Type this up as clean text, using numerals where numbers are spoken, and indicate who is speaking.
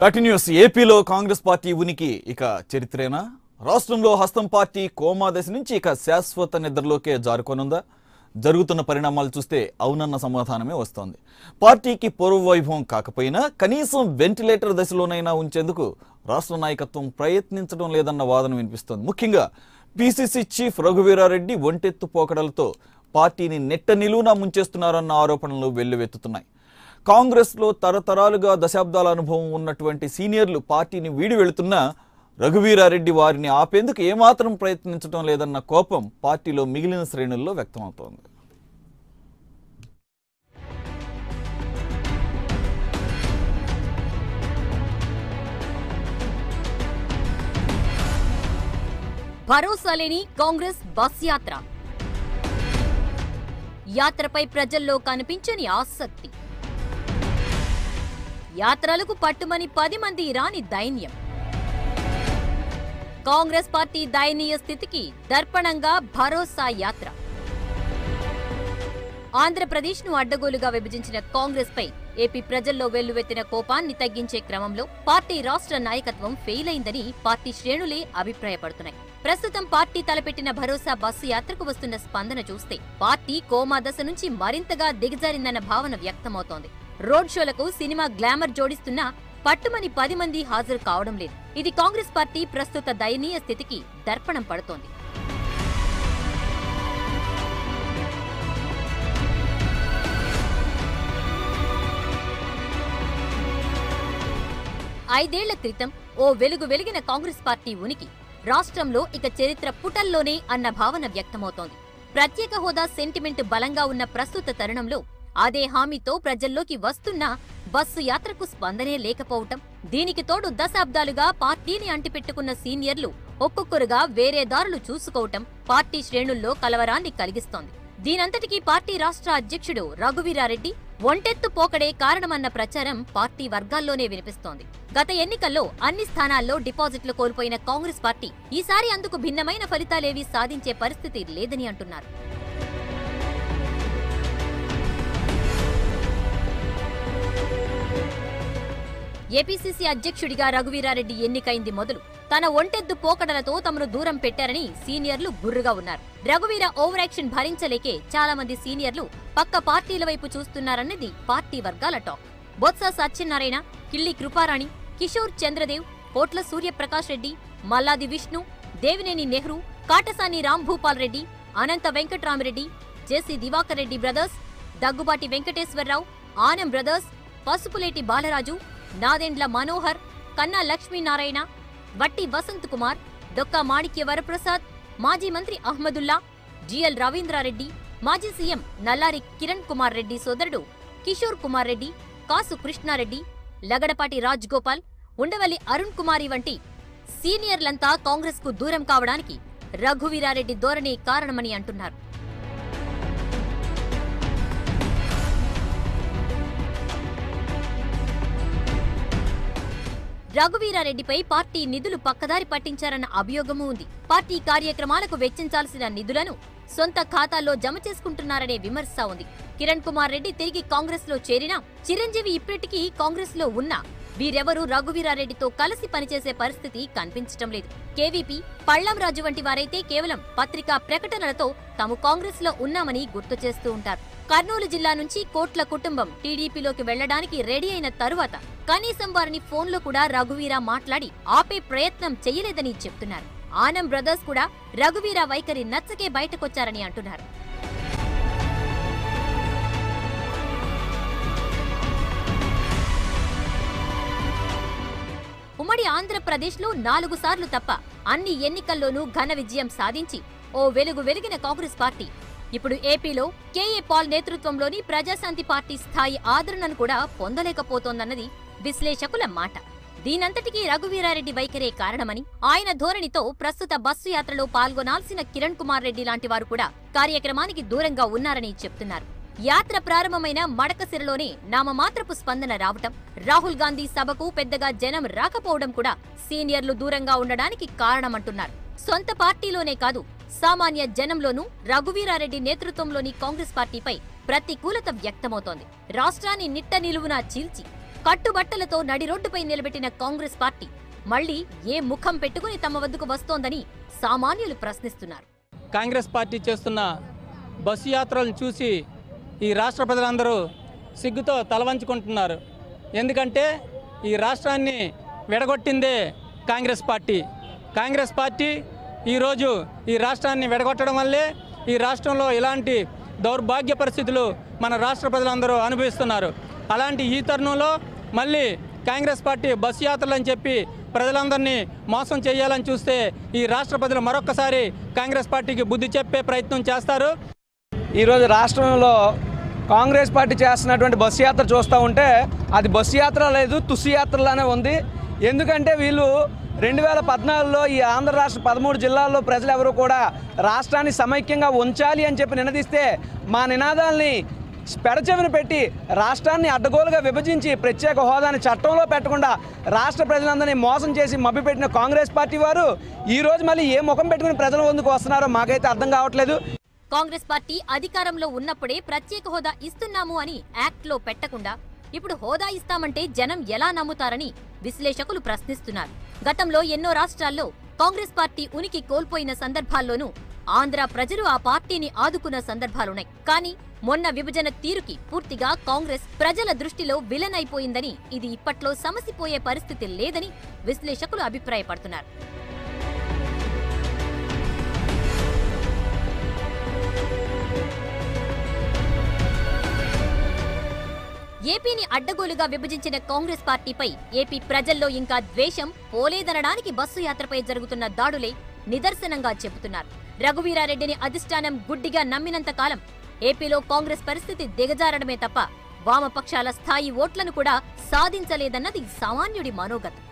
Speaker 1: Continuous ఏపీలో Congress party ఉనికి ఇక చరిత్రేనా? రాష్ట్రంలో హస్తం పార్టీ కోమా దశ నుంచి ఇక శాశ్వత నిద్రలోకే జారుకోనుందా? జరుగుతున్న పరిణామాలు చూస్తే అవునన్న సమాధానమే వస్తోంది. పార్టీకి పూర్వ వైభవం కాకపోయినా కనీసం వెంటిలేటర్ దశలోనైనా ఉంచేందుకు రాష్ట్ర నాయకత్వం ప్రయత్నించడం లేదన్న వాదన వినిపిస్తోంది. ముఖ్యంగా పీసీసీ చీఫ్ రఘువీరారెడ్డి ఒంటెత్తు పోకడలతో పార్టీని నెట్ట నిలువునా ముంచేస్తున్నారన్న ఆరోపణలు వెల్లువెత్తుతున్నాయి. కాంగ్రెస్లో తరతరాలుగా దశాబ్దాల అనుభవం ఉన్నటువంటి సీనియర్లు పార్టీని వీడి వెళుతున్నా రఘువీరారెడ్డి వారిని ఆపేందుకు ఏమాత్రం ప్రయత్నించడం లేదన్న కోపం పార్టీలో మిగిలిన శ్రేణుల్లో వ్యక్తమవుతోంది.
Speaker 2: భరోసా లేని కాంగ్రెస్ బస్ యాత్ర. యాత్రపై ప్రజల్లో కనిపించని ఆసక్తి. యాత్రలకు పట్టుమని 10 మంది రాని దైన్యం. కాంగ్రెస్ పార్టీ దయనీయ స్థితికి దర్పణంగా భరోసా యాత్ర. ఆంధ్రప్రదేశ్ను అడ్డగోలుగా విభజించిన కాంగ్రెస్ పై ఏపీ ప్రజల్లో వెల్లువెత్తిన కోపాన్ని తగ్గించే క్రమంలో పార్టీ రాష్ట్ర నాయకత్వం ఫెయిల్ అయిందని పార్టీ శ్రేణులే అభిప్రాయపడుతున్నాయి. ప్రస్తుతం పార్టీ తలపెట్టిన భరోసా బస్సు యాత్రకు వస్తున్న స్పందన చూస్తే పార్టీ కోమా దశ నుంచి మరింతగా దిగజారిందన్న భావన వ్యక్తమవుతోంది. రోడ్ షోలకు సినిమా గ్లామర్ జోడిస్తున్నా పట్టుమని 10 మంది హాజరు కావడం లేదు. ఇది కాంగ్రెస్ పార్టీ ప్రస్తుత దయనీయ స్థితికి దర్పణం పడుతోంది. ఐదేళ్ల క్రితం ఓ వెలిగిన కాంగ్రెస్ పార్టీ ఉనికి రాష్ట్రంలో ఇక చరిత్ర పుటల్లోనే అన్న భావన వ్యక్తమవుతోంది. ప్రత్యేక హోదా సెంటిమెంట్ బలంగా ఉన్న ప్రస్తుత తరుణంలో అదే హామీతో ప్రజల్లోకి వస్తున్న బస్సు యాత్రకు స్పందనే లేకపోవటం, దీనికి తోడు దశాబ్దాలుగా పార్టీని అంటిపెట్టుకున్న సీనియర్లు ఒక్కొక్కరుగా వేరే దారులు చూసుకోవటం పార్టీ శ్రేణుల్లో కలవరాన్ని కలిగిస్తోంది. దీనంతటికీ పార్టీ రాష్ట్ర అధ్యక్షుడు రఘువీరారెడ్డి ఒంటెత్తు పోకడే కారణమన్న ప్రచారం పార్టీ వర్గాల్లోనే వినిపిస్తోంది. గత ఎన్నికల్లో అన్ని స్థానాల్లో డిపాజిట్లు కోల్పోయిన కాంగ్రెస్ పార్టీ ఈసారి అందుకు భిన్నమైన ఫలితాలేవీ సాధించే పరిస్థితి లేదని అంటున్నారు. ఏపీసీసీ అధ్యక్షుడిగా రఘువీరారెడ్డి ఎన్నికైంది మొదలు తన ఒంటెద్దు పోకడలతో తమను దూరం పెట్టారని సీనియర్లు గుర్రుగా ఉన్నారు. రఘువీర ఓవర్ యాక్షన్ భరించలేకే చాలా మంది సీనియర్లు పక్క పార్టీల వైపు చూస్తున్నారన్నది పార్టీ వర్గాల టాక్. బొత్స సత్యనారాయణ, కిల్లి కృపారాణి, కిషోర్ చంద్రదేవ్, కోట్ల సూర్యప్రకాష్ రెడ్డి, మల్లాది విష్ణు, దేవినేని నెహ్రూ, కాటసాని రాంభూపాల్ రెడ్డి, అనంత వెంకట్రామిరెడ్డి, జేసీ దివాకర్ రెడ్డి బ్రదర్స్, దగ్గుబాటి వెంకటేశ్వరరావు, ఆనం బ్రదర్స్, పసుపులేటి బాలరాజు, నాదెండ్ల మనోహర్, కన్నా లక్ష్మీనారాయణ, వట్టి వసంత్ కుమార్, దొక్కా మాణిక్య వరప్రసాద్, మాజీ మంత్రి అహ్మదుల్లా, జిఎల్ రవీంద్రారెడ్డి, మాజీ సీఎం నల్లారి కిరణ్ కుమార్ రెడ్డి సోదరుడు కిషోర్ కుమార్ రెడ్డి, కాసు కృష్ణారెడ్డి, లగడపాటి రాజ్ గోపాల్, ఉండవల్లి అరుణ్ కుమారి వంటి సీనియర్లంతా కాంగ్రెస్ కు దూరం కావడానికి రఘువీరారెడ్డి ధోరణి కారణమని అంటున్నారు. రఘువీరారెడ్డిపై పార్టీ నిధులు పక్కదారి పట్టించారన్న అభియోగమూ ఉంది. పార్టీ కార్యక్రమాలకు వెచ్చించాల్సిన నిధులను సొంత ఖాతాల్లో జమ చేసుకుంటున్నారనే విమర్శ ఉంది. కిరణ్ కుమార్ రెడ్డి తిరిగి కాంగ్రెస్ లో చేరినా, చిరంజీవి ఇప్పటికీ కాంగ్రెస్ లో ఉన్నా వీరెవరూ రఘువీరారెడ్డితో కలిసి పనిచేసే పరిస్థితి కనిపించటం లేదు. కేవీపీ, పళ్లంరాజు వంటి వారైతే కేవలం పత్రికా ప్రకటనలతో తాము కాంగ్రెస్ లో ఉన్నామని గుర్తు చేస్తూ ఉంటారు. కర్నూలు జిల్లా నుంచి కోట్ల కుటుంబం టీడీపీలోకి వెళ్లడానికి రెడీ అయిన తరువాత కనీసం వారిని ఫోన్లో కూడా రఘువీర మాట్లాడి ఆపే ప్రయత్నం చెయ్యలేదని చెప్తున్నారు. ఆనం బ్రదర్స్ కూడా రఘువీర వైఖరి నచ్చకే బయటకొచ్చారని అంటున్నారు. ఉమ్మడి ఆంధ్రప్రదేశ్లో 4 సార్లు తప్ప అన్ని ఎన్నికల్లోనూ ఘన విజయం సాధించి ఓ వెలిగిన కాంగ్రెస్ పార్టీ ఇప్పుడు ఏపీలో కేఏ పాల్ నేతృత్వంలోని ప్రజాశాంతి పార్టీ స్థాయి ఆదరణను కూడా పొందలేకపోతోందన్నది విశ్లేషకుల మాట. దీనంతటికీ రఘువీరారెడ్డి వైఖరే కారణమని, ఆయన ధోరణితో ప్రస్తుత బస్సు యాత్రలో పాల్గొనాల్సిన కిరణ్ కుమార్ రెడ్డి లాంటి వారు కూడా కార్యక్రమానికి దూరంగా ఉన్నారని చెప్తున్నారు. యాత్ర ప్రారంభమైన మడకసిరలోనే నామమాత్రపు స్పందన రావటం, రాహుల్ గాంధీ సభకు పెద్దగా జనం రాకపోవడం కూడా సీనియర్లు దూరంగా ఉండడానికి కారణమంటున్నారు. సొంత పార్టీలోనే కాదు, సామాన్య జనంలోనూ రఘువీరారెడ్డి నేతృత్వంలోని కాంగ్రెస్ పార్టీపై ప్రతికూలత వ్యక్తమవుతోంది. రాష్ట్రాన్ని నిట్ట నిలువునా చీల్చి కట్టుబట్టలతో నడి రోడ్డుపై నిలబెట్టిన కాంగ్రెస్ పార్టీ మళ్లీ ఏ ముఖం పెట్టుకుని తమ వద్దకు వస్తోందని సామాన్యులు ప్రశ్నిస్తున్నారు.
Speaker 3: కాంగ్రెస్ పార్టీ చేస్తున్న బస్సు యాత్రలను చూసి ఈ రాష్ట్ర ప్రజలందరూ సిగ్గుతో తలవంచుకుంటున్నారు. ఎందుకంటే ఈ రాష్ట్రాన్ని విడగొట్టిందే కాంగ్రెస్ పార్టీ. కాంగ్రెస్ పార్టీ ఈరోజు ఈ రాష్ట్రాన్ని విడగొట్టడం వల్లే ఈ రాష్ట్రంలో ఇలాంటి దౌర్భాగ్య పరిస్థితులు మన రాష్ట్ర ప్రజలందరూ అనుభవిస్తున్నారు. అలాంటి ఈ తరుణంలో మళ్ళీ కాంగ్రెస్ పార్టీ బస్సు యాత్రలని చెప్పి ప్రజలందరినీ మోసం చేయాలని చూస్తే ఈ రాష్ట్ర ప్రజలు మరొక్కసారి కాంగ్రెస్ పార్టీకి బుద్ధి చెప్పే ప్రయత్నం చేస్తారు.
Speaker 4: ఈరోజు రాష్ట్రంలో కాంగ్రెస్ పార్టీ చేస్తున్నటువంటి బస్సు యాత్ర చూస్తూ ఉంటే అది బస్సు యాత్ర లేదు, తుస్సు యాత్రలానే ఉంది. ఎందుకంటే వీళ్ళు 2014లో ఈ ఆంధ్ర రాష్ట్ర 13 జిల్లాల్లో ప్రజలు ఎవరు కూడా రాష్ట్రాన్ని సమైక్యంగా ఉంచాలి అని చెప్పి నినదిస్తే మా నినాదాల్ని పెడచెవిన పెట్టి రాష్ట్రాన్ని అడ్డగోలుగా విభజించి ప్రత్యేక హోదాని చట్టంలో పెట్టకుండా రాష్ట్ర ప్రజలందరినీ మోసం చేసి మభ్యపెట్టిన కాంగ్రెస్ పార్టీ వారు ఈరోజు మళ్ళీ ఏ ముఖం పెట్టుకుని ప్రజల ముందుకు వస్తున్నారో మాకైతే అర్థం కావట్లేదు.
Speaker 2: కాంగ్రెస్ పార్టీ అధికారంలో ఉన్నప్పుడే ప్రత్యేక హోదా ఇస్తున్నాము అని యాక్ట్లో పెట్టకుండా ఇప్పుడు హోదా ఇస్తామంటే జనం ఎలా నమ్ముతారని విశ్లేషకులు ప్రశ్నిస్తున్నారు. గతంలో ఎన్నో రాష్ట్రాల్లో కాంగ్రెస్ పార్టీ ఉనికి కోల్పోయిన సందర్భాల్లోనూ ఆంధ్ర ప్రజలు ఆ పార్టీని ఆదుకున్న సందర్భాలున్నాయి. కానీ మొన్న విభజన తీరుకి పూర్తిగా కాంగ్రెస్ ప్రజల దృష్టిలో విలన్ అయిపోయిందని, ఇది ఇప్పట్లో సమసిపోయే పరిస్థితి లేదని విశ్లేషకులు అభిప్రాయపడుతున్నారు. ఏపీని అడ్డగోలుగా విభజించిన కాంగ్రెస్ పార్టీపై ఏపీ ప్రజల్లో ఇంకా ద్వేషం పోలేదనడానికి బస్సు యాత్రపై జరుగుతున్న దాడులే నిదర్శనంగా చెబుతున్నారు. రఘువీరారెడ్డిని అధిష్టానం గుడ్డిగా నమ్మినంత కాలం ఏపీలో కాంగ్రెస్ పరిస్థితి దిగజారడమే తప్ప వామపక్షాల స్థాయి ఓట్లను కూడా సాధించలేదన్నది సామాన్యుడి మనోగతం.